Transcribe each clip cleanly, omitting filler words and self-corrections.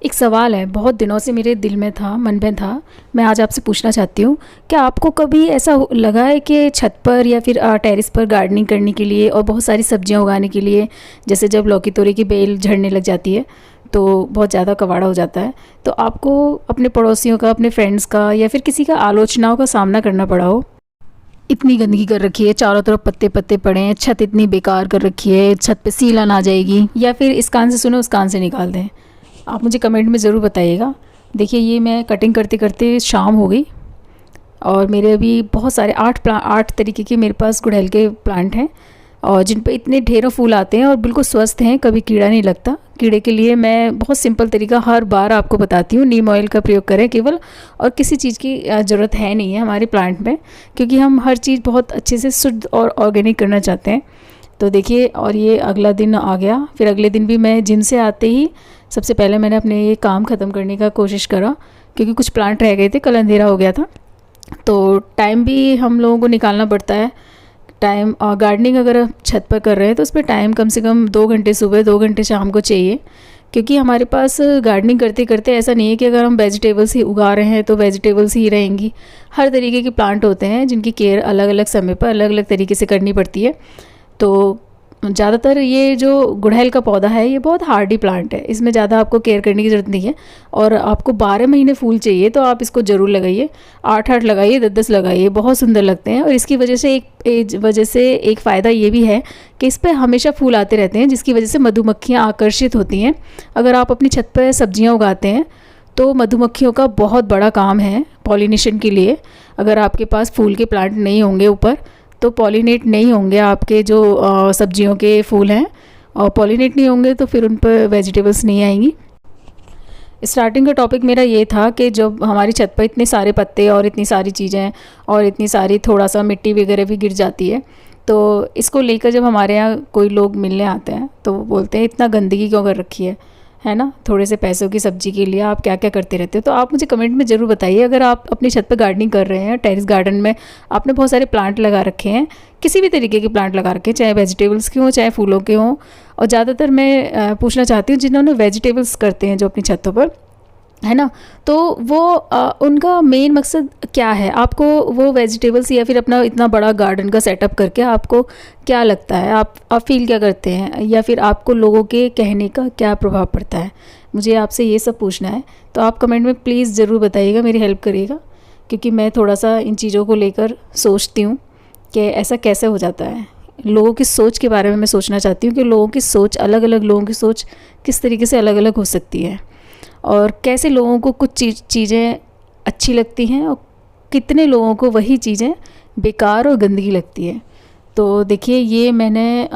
एक सवाल है, बहुत दिनों से मेरे दिल में था, मन में था। मैं आज आपसे पूछना चाहती हूँ, क्या आपको कभी ऐसा लगा है कि छत पर या फिर टेरेस पर गार्डनिंग करने के लिए और बहुत सारी सब्जियाँ उगाने के लिए, जैसे जब लौकी तोरी की बेल झड़ने लग जाती है तो बहुत ज़्यादा कबाड़ा हो जाता है, तो आपको अपने पड़ोसियों का, अपने फ्रेंड्स का या फिर किसी का आलोचनाओं का सामना करना पड़ा हो? इतनी गंदगी कर रखी है, चारों तरफ पत्ते पत्ते पड़े हैं, छत इतनी बेकार कर रखी है, छत पे सील आ जाएगी, या फिर इस कान से सुनो उस कान से निकाल दें। आप मुझे कमेंट में ज़रूर बताइएगा। देखिए, ये मैं कटिंग करते करते शाम हो गई और मेरे अभी बहुत सारे 8 तरीके के मेरे पास गुड़हल के प्लांट हैं, और जिन पे इतने ढेरों फूल आते हैं और बिल्कुल स्वस्थ हैं, कभी कीड़ा नहीं लगता। कीड़े के लिए मैं बहुत सिंपल तरीका हर बार आपको बताती हूँ, नीम ऑयल का प्रयोग करें केवल, और किसी चीज़ की ज़रूरत है नहीं है हमारे प्लांट में, क्योंकि हम हर चीज़ बहुत अच्छे से शुद्ध और ऑर्गेनिक करना चाहते हैं। तो देखिए, और ये अगला दिन आ गया, फिर अगले दिन भी मैं जिम से आते ही सबसे पहले मैंने अपने ये काम ख़त्म करने का कोशिश करा, क्योंकि कुछ प्लांट रह गए थे, कल अंधेरा हो गया था। तो टाइम भी हम लोगों को निकालना पड़ता है। टाइम गार्डनिंग अगर आप छत पर कर रहे हैं तो उसमें टाइम कम से कम 2 घंटे सुबह, 2 घंटे शाम को चाहिए, क्योंकि हमारे पास गार्डनिंग करते करते ऐसा नहीं है कि अगर हम वेजिटेबल्स ही उगा रहे हैं तो वेजिटेबल्स ही रहेंगी। हर तरीके के प्लांट होते हैं जिनकी केयर अलग अलग समय पर अलग अलग तरीके से करनी पड़ती है। तो ज़्यादातर ये जो गुड़हल का पौधा है, ये बहुत हार्डी प्लांट है, इसमें ज़्यादा आपको केयर करने की ज़रूरत नहीं है। और आपको 12 महीने फूल चाहिए तो आप इसको ज़रूर लगाइए, 8-8 लगाइए, 10-10 लगाइए, बहुत सुंदर लगते हैं। और इसकी वजह से एक फ़ायदा ये भी है कि इस पर हमेशा फूल आते रहते हैं, जिसकी वजह से मधुमक्खियाँ आकर्षित होती हैं। अगर आप अपनी छत पर सब्जियाँ उगाते हैं तो मधुमक्खियों का बहुत बड़ा काम है पॉलिनेशन के लिए। अगर आपके पास फूल के प्लांट नहीं होंगे ऊपर, तो पॉलिनेट नहीं होंगे आपके जो सब्जियों के फूल हैं, और पॉलिनेट नहीं होंगे तो फिर उन पर वेजिटेबल्स नहीं आएंगी। स्टार्टिंग का टॉपिक मेरा ये था कि जब हमारी छत पर इतने सारे पत्ते और इतनी सारी चीज़ें और इतनी सारी थोड़ा सा मिट्टी वगैरह भी गिर जाती है, तो इसको लेकर जब हमारे यहाँ कोई लोग मिलने आते हैं तो वो बोलते हैं इतना गंदगी क्यों कर रखी है ना, थोड़े से पैसों की सब्जी के लिए आप क्या क्या करते रहते हो। तो आप मुझे कमेंट में ज़रूर बताइए, अगर आप अपनी छत पर गार्डनिंग कर रहे हैं, टेरेस गार्डन में आपने बहुत सारे प्लांट लगा रखे हैं, किसी भी तरीके के प्लांट लगा रखे हैं, चाहे वेजिटेबल्स के हों चाहे फूलों के हों। और ज़्यादातर मैं पूछना चाहती हूँ जिन्होंने वेजिटेबल्स करते हैं जो अपनी छतों पर, है ना, तो वो उनका मेन मकसद क्या है? आपको वो वेजिटेबल्स या फिर अपना इतना बड़ा गार्डन का सेटअप करके आपको क्या लगता है, आप फील क्या करते हैं, या फिर आपको लोगों के कहने का क्या प्रभाव पड़ता है? मुझे आपसे ये सब पूछना है। तो आप कमेंट में प्लीज़ ज़रूर बताइएगा, मेरी हेल्प करिएगा, क्योंकि मैं थोड़ा सा इन चीज़ों को लेकर सोचती हूँ कि ऐसा कैसे हो जाता है। लोगों की सोच के बारे में मैं सोचना चाहती हूँ कि लोगों की सोच अलग अलग, लोगों की सोच किस तरीके से अलग अलग हो सकती है, और कैसे लोगों को कुछ चीज़ें अच्छी लगती हैं और कितने लोगों को वही चीज़ें बेकार और गंदगी लगती है। तो देखिए, ये मैंने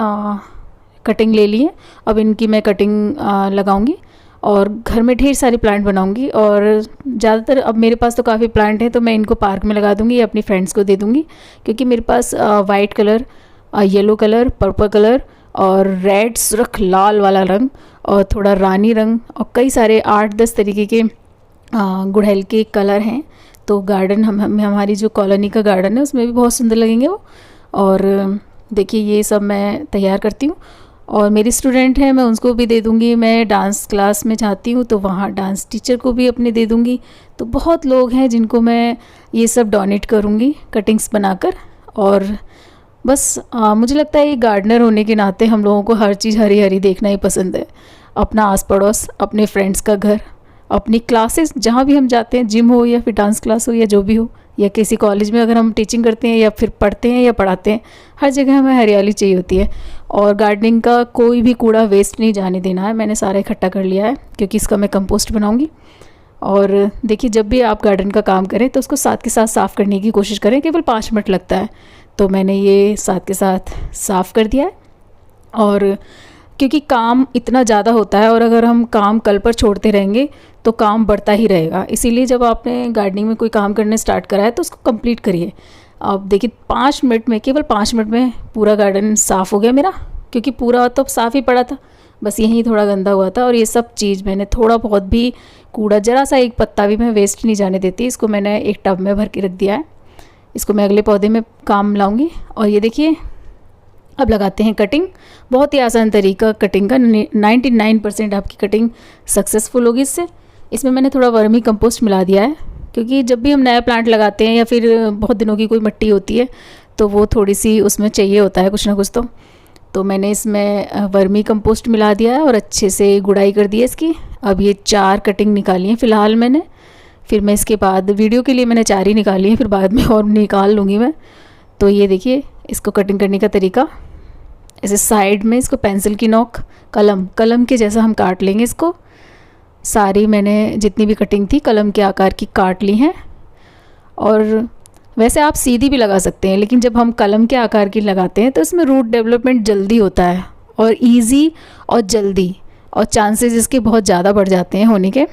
कटिंग ले ली है, अब इनकी मैं कटिंग लगाऊंगी और घर में ढेर सारे प्लांट बनाऊंगी। और ज़्यादातर अब मेरे पास तो काफ़ी प्लांट हैं, तो मैं इनको पार्क में लगा दूंगी या अपनी फ्रेंड्स को दे दूंगी, क्योंकि मेरे पास white colour, yellow colour, purple colour और रेड सुर्ख लाल वाला रंग और थोड़ा रानी रंग और कई सारे 8-10 तरीके के गुड़हल के कलर हैं। तो गार्डन हमारी जो कॉलोनी का गार्डन है उसमें भी बहुत सुंदर लगेंगे वो। और देखिए, ये सब मैं तैयार करती हूँ, और मेरी स्टूडेंट हैं, मैं उनको भी दे दूँगी। मैं डांस क्लास में जाती हूँ तो वहाँ डांस टीचर को भी अपने दे दूँगी। तो बहुत लोग हैं जिनको मैं ये सब डोनेट करूँगी कटिंग्स बनाकर। और बस मुझे लगता है ये गार्डनर होने के नाते हम लोगों को हर चीज़ हरी हरी देखना ही पसंद है। अपना आस पड़ोस, अपने फ्रेंड्स का घर, अपनी क्लासेस जहाँ भी हम जाते हैं, जिम हो या फिर डांस क्लास हो या जो भी हो, या किसी कॉलेज में अगर हम टीचिंग करते हैं या फिर पढ़ते हैं या पढ़ाते हैं, हर जगह हमें हरियाली चाहिए होती है। और गार्डनिंग का कोई भी कूड़ा वेस्ट नहीं जाने देना है। मैंने सारा इकट्ठा कर लिया है, क्योंकि इसका मैं कंपोस्ट बनाऊँगी। और देखिए, जब भी आप गार्डन का काम करें तो उसको साथ के साथ साफ़ करने की कोशिश करें, केवल 5 मिनट लगता है। तो मैंने ये साथ के साथ साफ़ कर दिया है। और क्योंकि काम इतना ज़्यादा होता है और अगर हम काम कल पर छोड़ते रहेंगे तो काम बढ़ता ही रहेगा, इसीलिए जब आपने गार्डनिंग में कोई काम करने स्टार्ट करा है तो उसको कंप्लीट करिए। अब देखिए, 5 मिनट में, केवल 5 मिनट में पूरा गार्डन साफ़ हो गया मेरा, क्योंकि पूरा तो साफ़ ही पड़ा था, बस यहीं थोड़ा गंदा हुआ था। और ये सब चीज़ मैंने थोड़ा बहुत भी कूड़ा, ज़रा सा एक पत्ता भी मैं वेस्ट नहीं जाने देती, इसको मैंने एक टब में भर के रख दिया है। इसको मैं अगले पौधे में काम लाऊंगी। और ये देखिए, अब लगाते हैं कटिंग। बहुत ही आसान तरीका कटिंग का, 99% आपकी कटिंग सक्सेसफुल होगी इससे। इसमें मैंने थोड़ा वर्मी कंपोस्ट मिला दिया है, क्योंकि जब भी हम नया प्लांट लगाते हैं या फिर बहुत दिनों की कोई मिट्टी होती है तो वो थोड़ी सी उसमें चाहिए होता है कुछ ना कुछ। तो मैंने इसमें वर्मी कंपोस्ट मिला दिया है और अच्छे से गुड़ाई कर दी है इसकी। अब ये 4 कटिंग निकाली हैं फ़िलहाल मैंने, फिर मैं इसके बाद वीडियो के लिए मैंने 4 ही निकाली हैं, फिर बाद में और निकाल लूँगी मैं। तो ये देखिए इसको कटिंग करने का तरीका, ऐसे साइड में इसको पेंसिल की नोक कलम के जैसा हम काट लेंगे इसको। सारी मैंने जितनी भी कटिंग थी कलम के आकार की काट ली हैं। और वैसे आप सीधी भी लगा सकते हैं, लेकिन जब हम कलम के आकार की लगाते हैं तो इसमें रूट डेवलपमेंट जल्दी होता है और इजी और जल्दी, और चांसेस इसके बहुत ज़्यादा बढ़ जाते हैं होने के।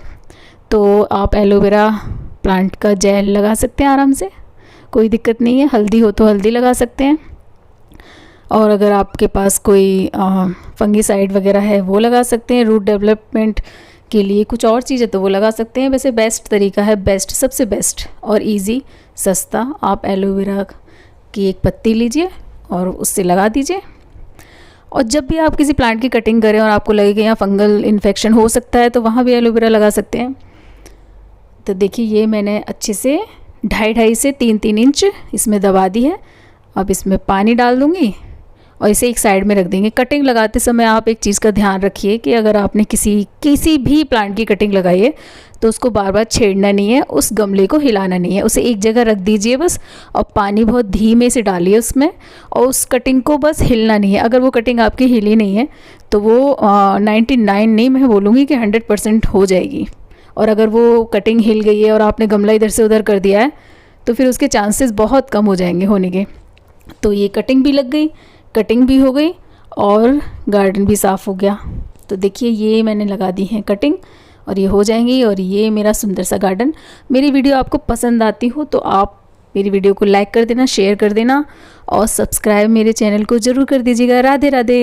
तो आप एलोवेरा प्लांट का जेल लगा सकते हैं आराम से, कोई दिक्कत नहीं है। हल्दी हो तो हल्दी लगा सकते हैं, और अगर आपके पास कोई फंगीसाइड वगैरह है वो लगा सकते हैं। रूट डेवलपमेंट के लिए कुछ और चीज़ है तो वो लगा सकते हैं। वैसे बेस्ट तरीका है, सबसे बेस्ट और इजी सस्ता, आप एलोवेरा की एक पत्ती लीजिए और उससे लगा दीजिए। और जब भी आप किसी प्लांट की कटिंग करें और आपको लगे कि यहाँ फंगल इन्फेक्शन हो सकता है तो वहाँ भी एलोवेरा लगा सकते हैं। तो देखिए ये मैंने अच्छे से 2.5 से 3 इंच इसमें दबा दी है। अब इसमें पानी डाल दूँगी और इसे एक साइड में रख देंगे। कटिंग लगाते समय आप एक चीज़ का ध्यान रखिए कि अगर आपने किसी भी प्लांट की कटिंग लगाई है तो उसको बार बार छेड़ना नहीं है, उस गमले को हिलाना नहीं है, उसे एक जगह रख दीजिए बस, और पानी बहुत धीमे से डालिए उसमें, और उस कटिंग को बस हिलना नहीं है। अगर वो कटिंग आपकी हिली नहीं है तो वो 99 नहीं, मैं बोलूँगी कि 100% हो जाएगी। और अगर वो कटिंग हिल गई है और आपने गमला इधर से उधर कर दिया है तो फिर उसके चांसेस बहुत कम हो जाएंगे होने के। तो ये कटिंग भी लग गई, कटिंग भी हो गई और गार्डन भी साफ़ हो गया। तो देखिए ये मैंने लगा दी है कटिंग और ये हो जाएंगी, और ये मेरा सुंदर सा गार्डन। मेरी वीडियो आपको पसंद आती हो तो आप मेरी वीडियो को लाइक कर देना, शेयर कर देना और सब्सक्राइब मेरे चैनल को ज़रूर कर दीजिएगा। राधे राधे।